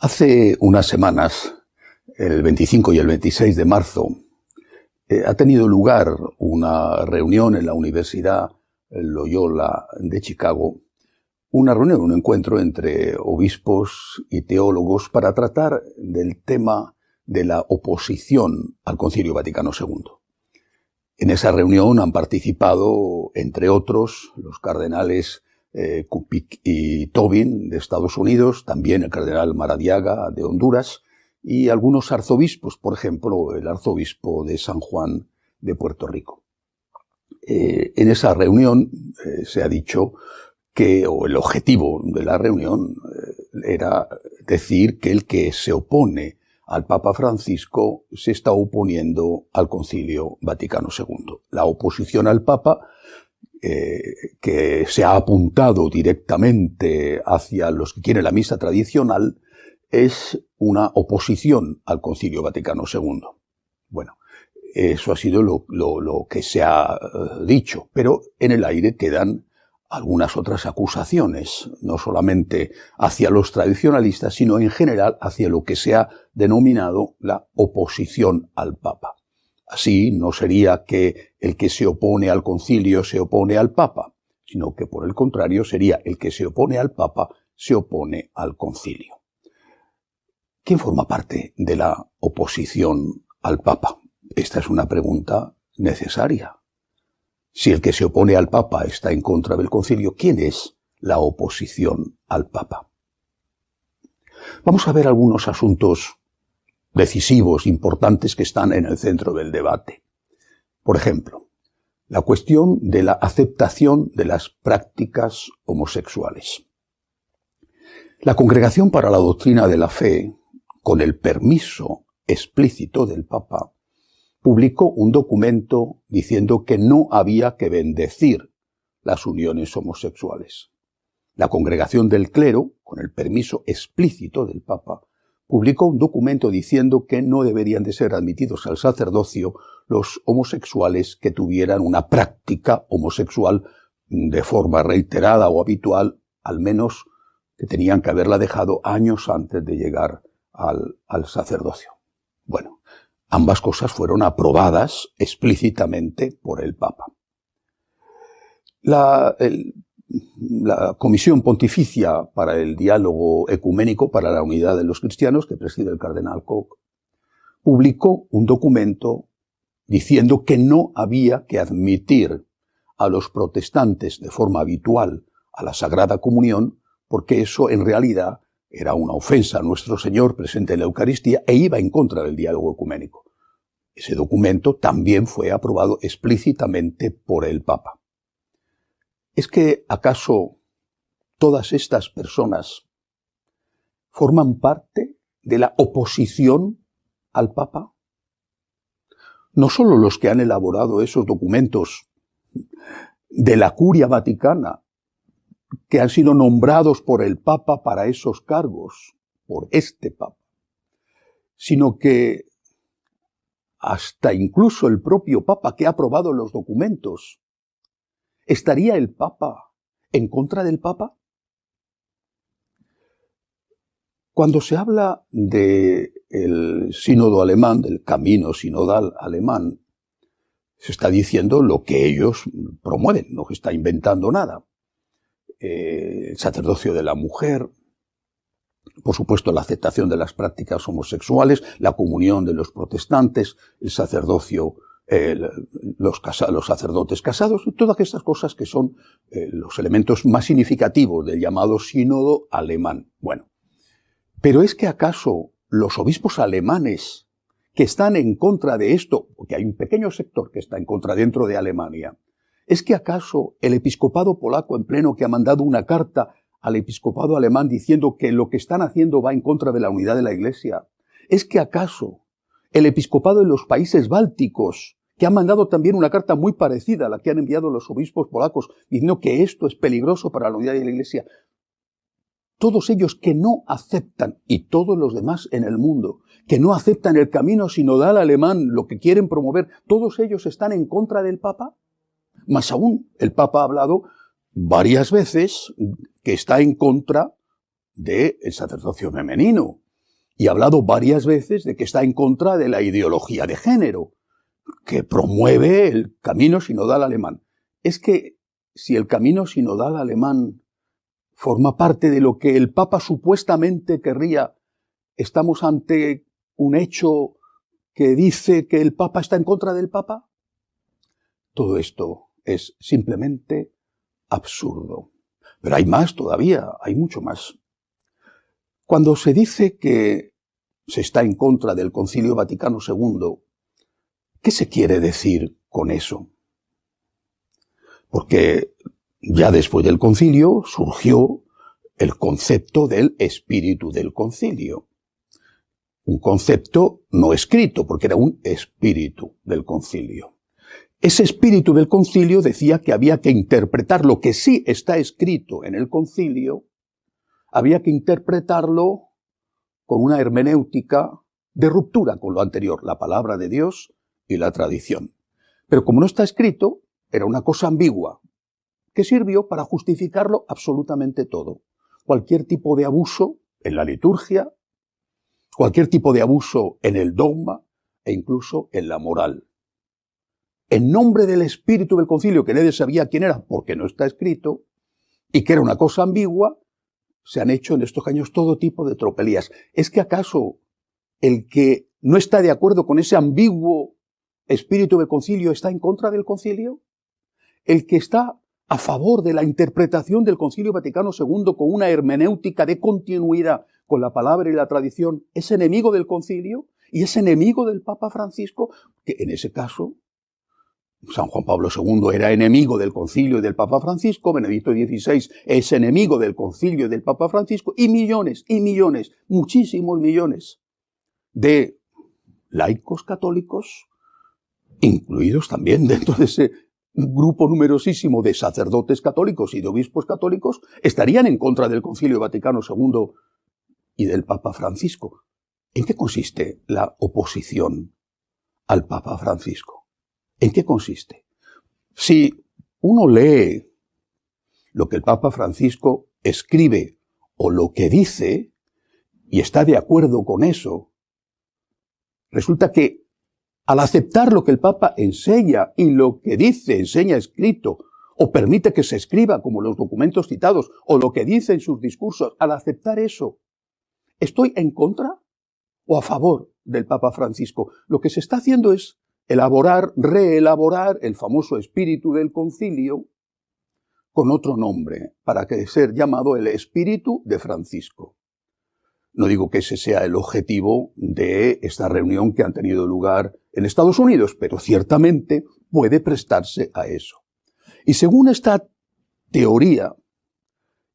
Hace unas semanas, el 25 y el 26 de marzo, ha tenido lugar una reunión en la Universidad Loyola de Chicago, una reunión, un encuentro entre obispos y teólogos para tratar del tema de la oposición al Concilio Vaticano II. En esa reunión han participado, entre otros, los cardenales Kupik y Tobin de Estados Unidos, también el cardenal Maradiaga de Honduras y algunos arzobispos, por ejemplo, el arzobispo de San Juan de Puerto Rico. En esa reunión se ha dicho que, o el objetivo de la reunión era decir que el que se opone al Papa Francisco se está oponiendo al Concilio Vaticano II. La oposición al Papa, que se ha apuntado directamente hacia los que quieren la misa tradicional, es una oposición al Concilio Vaticano II. Bueno, eso ha sido lo que se ha dicho, pero en el aire quedan algunas otras acusaciones, no solamente hacia los tradicionalistas, sino en general hacia lo que se ha denominado la oposición al Papa. Así no sería que el que se opone al concilio se opone al Papa, sino que por el contrario sería el que se opone al Papa se opone al concilio. ¿Quién forma parte de la oposición al Papa? Esta es una pregunta necesaria. Si el que se opone al Papa está en contra del concilio, ¿quién es la oposición al Papa? Vamos a ver algunos asuntos decisivos, importantes, que están en el centro del debate. Por ejemplo, la cuestión de la aceptación de las prácticas homosexuales. La Congregación para la Doctrina de la Fe, con el permiso explícito del Papa, publicó un documento diciendo que no había que bendecir las uniones homosexuales. La Congregación del Clero, con el permiso explícito del Papa, publicó un documento diciendo que no deberían de ser admitidos al sacerdocio los homosexuales que tuvieran una práctica homosexual de forma reiterada o habitual, al menos que tenían que haberla dejado años antes de llegar al sacerdocio. Bueno, ambas cosas fueron aprobadas explícitamente por el Papa. La Comisión Pontificia para el Diálogo Ecuménico para la Unidad de los Cristianos, que preside el cardenal Koch, publicó un documento diciendo que no había que admitir a los protestantes de forma habitual a la Sagrada Comunión, porque eso en realidad era una ofensa a nuestro Señor presente en la Eucaristía e iba en contra del diálogo ecuménico. Ese documento también fue aprobado explícitamente por el Papa. ¿Es que acaso todas estas personas forman parte de la oposición al Papa? No solo los que han elaborado esos documentos de la Curia Vaticana, que han sido nombrados por el Papa para esos cargos, por este Papa, sino que hasta incluso el propio Papa que ha aprobado los documentos. ¿Estaría el Papa en contra del Papa? Cuando se habla del sínodo alemán, del camino sinodal alemán, se está diciendo lo que ellos promueven, no se está inventando nada. El sacerdocio de la mujer, por supuesto la aceptación de las prácticas homosexuales, la comunión de los protestantes, el sacerdocio, los sacerdotes casados, todas estas cosas que son los elementos más significativos del llamado sínodo alemán. Bueno, pero ¿es que acaso los obispos alemanes que están en contra de esto, porque hay un pequeño sector que está en contra dentro de Alemania, ¿es que acaso el episcopado polaco en pleno, que ha mandado una carta al episcopado alemán diciendo que lo que están haciendo va en contra de la unidad de la Iglesia? ¿Es que acaso el episcopado de los países bálticos, que ha mandado también una carta muy parecida a la que han enviado los obispos polacos, diciendo que esto es peligroso para la unidad de la Iglesia, todos ellos que no aceptan, y todos los demás en el mundo, que no aceptan el camino sinodal alemán, lo que quieren promover, todos ellos están en contra del Papa? Más aún, el Papa ha hablado varias veces que está en contra del sacerdocio femenino, Y ha hablado varias veces de que está en contra de la ideología de género, que promueve el camino sinodal alemán. Es que si el camino sinodal alemán forma parte de lo que el Papa supuestamente querría, ¿estamos ante un hecho que dice que el Papa está en contra del Papa? Todo esto es simplemente absurdo. Pero hay más todavía, hay mucho más. Cuando se dice que se está en contra del Concilio Vaticano II, ¿qué se quiere decir con eso? Porque ya después del concilio surgió el concepto del espíritu del concilio. Un concepto no escrito, porque era un espíritu del concilio. Ese espíritu del concilio decía que había que interpretar lo que sí está escrito en el concilio, había que interpretarlo con una hermenéutica de ruptura con lo anterior, la palabra de Dios y la tradición. Pero como no está escrito, era una cosa ambigua, que sirvió para justificarlo absolutamente todo. Cualquier tipo de abuso en la liturgia, cualquier tipo de abuso en el dogma e incluso en la moral. En nombre del espíritu del concilio, que nadie sabía quién era porque no está escrito, y que era una cosa ambigua, se han hecho en estos años todo tipo de tropelías. ¿Es que acaso el que no está de acuerdo con ese ambiguo espíritu del concilio está en contra del concilio? ¿El que está a favor de la interpretación del Concilio Vaticano II con una hermenéutica de continuidad con la palabra y la tradición es enemigo del concilio y es enemigo del Papa Francisco? Que en ese caso San Juan Pablo II era enemigo del concilio y del Papa Francisco, Benedicto XVI es enemigo del concilio y del Papa Francisco, y millones, muchísimos millones de laicos católicos, incluidos también dentro de ese grupo numerosísimo de sacerdotes católicos y de obispos católicos, estarían en contra del Concilio Vaticano II y del Papa Francisco. ¿En qué consiste la oposición al Papa Francisco? ¿En qué consiste? Si uno lee lo que el Papa Francisco escribe o lo que dice y está de acuerdo con eso, resulta que al aceptar lo que el Papa enseña y lo que dice, enseña escrito, o permite que se escriba como los documentos citados, o lo que dice en sus discursos, al aceptar eso, ¿estoy en contra o a favor del Papa Francisco? Lo que se está haciendo es reelaborar el famoso espíritu del concilio con otro nombre, para que ser llamado el espíritu de Francisco. No digo que ese sea el objetivo de esta reunión que han tenido lugar en Estados Unidos, pero ciertamente puede prestarse a eso. Y según esta teoría,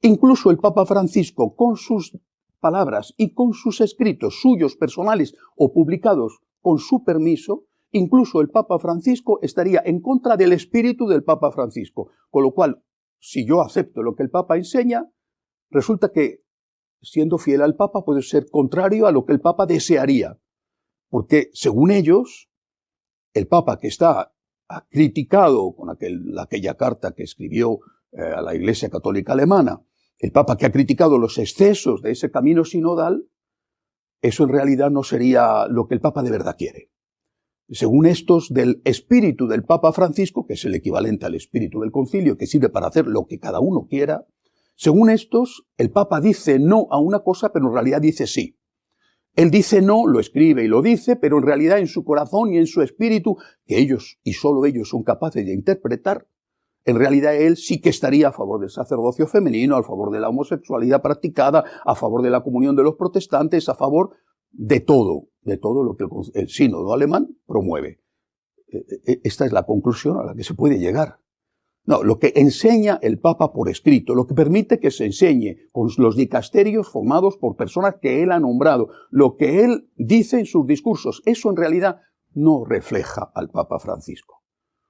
incluso el Papa Francisco, con sus palabras y con sus escritos suyos personales o publicados con su permiso, incluso el Papa Francisco estaría en contra del espíritu del Papa Francisco. Con lo cual, si yo acepto lo que el Papa enseña, resulta que, siendo fiel al Papa, puede ser contrario a lo que el Papa desearía. Porque, según ellos, el Papa que está criticado con aquella carta que escribió a la Iglesia Católica Alemana, el Papa que ha criticado los excesos de ese camino sinodal, eso en realidad no sería lo que el Papa de verdad quiere. Según estos, del espíritu del Papa Francisco, que es el equivalente al espíritu del concilio, que sirve para hacer lo que cada uno quiera, según estos, el Papa dice no a una cosa, pero en realidad dice sí. Él dice no, lo escribe y lo dice, pero en realidad en su corazón y en su espíritu, que ellos y solo ellos son capaces de interpretar, en realidad él sí que estaría a favor del sacerdocio femenino, a favor de la homosexualidad practicada, a favor de la comunión de los protestantes, a favor de todo lo que el sínodo alemán promueve. Esta es la conclusión a la que se puede llegar. No, lo que enseña el Papa por escrito, lo que permite que se enseñe con los dicasterios formados por personas que él ha nombrado, lo que él dice en sus discursos, eso en realidad no refleja al Papa Francisco.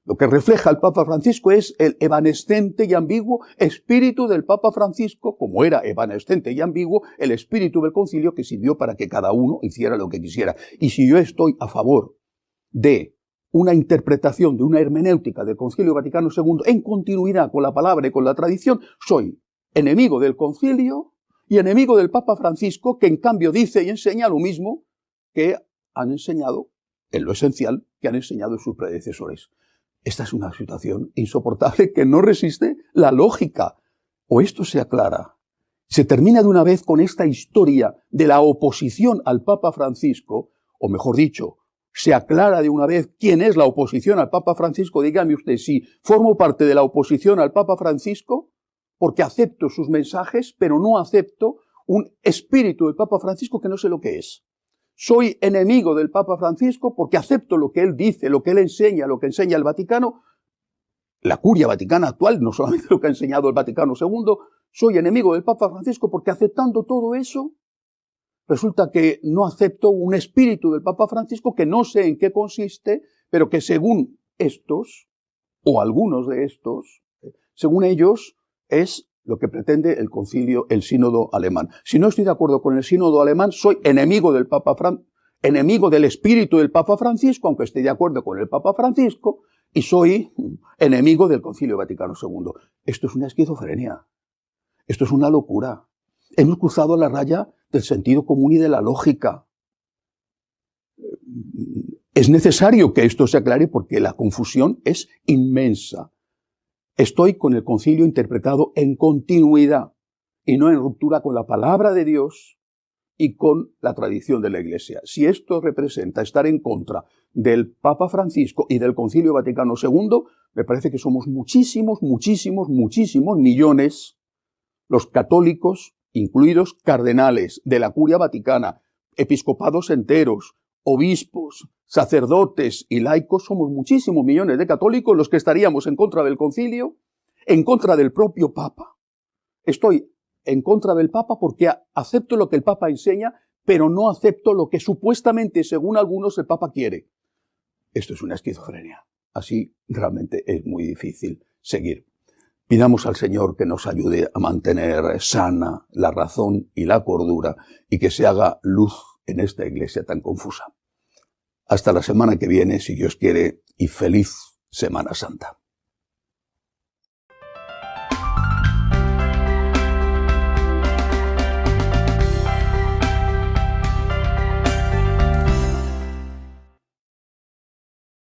Lo que refleja al Papa Francisco es el evanescente y ambiguo espíritu del Papa Francisco, como era evanescente y ambiguo el espíritu del concilio que sirvió para que cada uno hiciera lo que quisiera. Y si yo estoy a favor de una interpretación, de una hermenéutica del Concilio Vaticano II en continuidad con la palabra y con la tradición, soy enemigo del concilio y enemigo del Papa Francisco, que en cambio dice y enseña lo mismo que han enseñado, en lo esencial, que han enseñado sus predecesores. Esta es una situación insoportable que no resiste la lógica. O esto se aclara, se termina de una vez con esta historia de la oposición al Papa Francisco, o mejor dicho, se aclara de una vez quién es la oposición al Papa Francisco. Dígame usted si formo parte de la oposición al Papa Francisco porque acepto sus mensajes, pero no acepto un espíritu del Papa Francisco que no sé lo que es. Soy enemigo del Papa Francisco porque acepto lo que él dice, lo que él enseña, lo que enseña el Vaticano, la curia vaticana actual, no solamente lo que ha enseñado el Vaticano II. Soy enemigo del Papa Francisco porque aceptando todo eso, resulta que no acepto un espíritu del Papa Francisco que no sé en qué consiste, pero que según estos, o algunos de estos, según ellos, es lo que pretende el concilio, el sínodo alemán. Si no estoy de acuerdo con el sínodo alemán, soy enemigo del enemigo del espíritu del Papa Francisco, aunque esté de acuerdo con el Papa Francisco, y soy enemigo del concilio Vaticano II. Esto es una esquizofrenia. Esto es una locura. Hemos cruzado la raya del sentido común y de la lógica. Es necesario que esto se aclare porque la confusión es inmensa. Estoy con el concilio interpretado en continuidad y no en ruptura con la palabra de Dios y con la tradición de la Iglesia. Si esto representa estar en contra del Papa Francisco y del Concilio Vaticano II, me parece que somos muchísimos millones los católicos, incluidos cardenales de la Curia Vaticana, episcopados enteros, obispos, sacerdotes y laicos, somos muchísimos millones de católicos los que estaríamos en contra del concilio, en contra del propio Papa. Estoy en contra del Papa porque acepto lo que el Papa enseña, pero no acepto lo que supuestamente, según algunos, el Papa quiere. Esto es una esquizofrenia. Así realmente es muy difícil seguir. Pidamos al Señor que nos ayude a mantener sana la razón y la cordura y que se haga luz en esta iglesia tan confusa. Hasta la semana que viene, si Dios quiere, y feliz Semana Santa.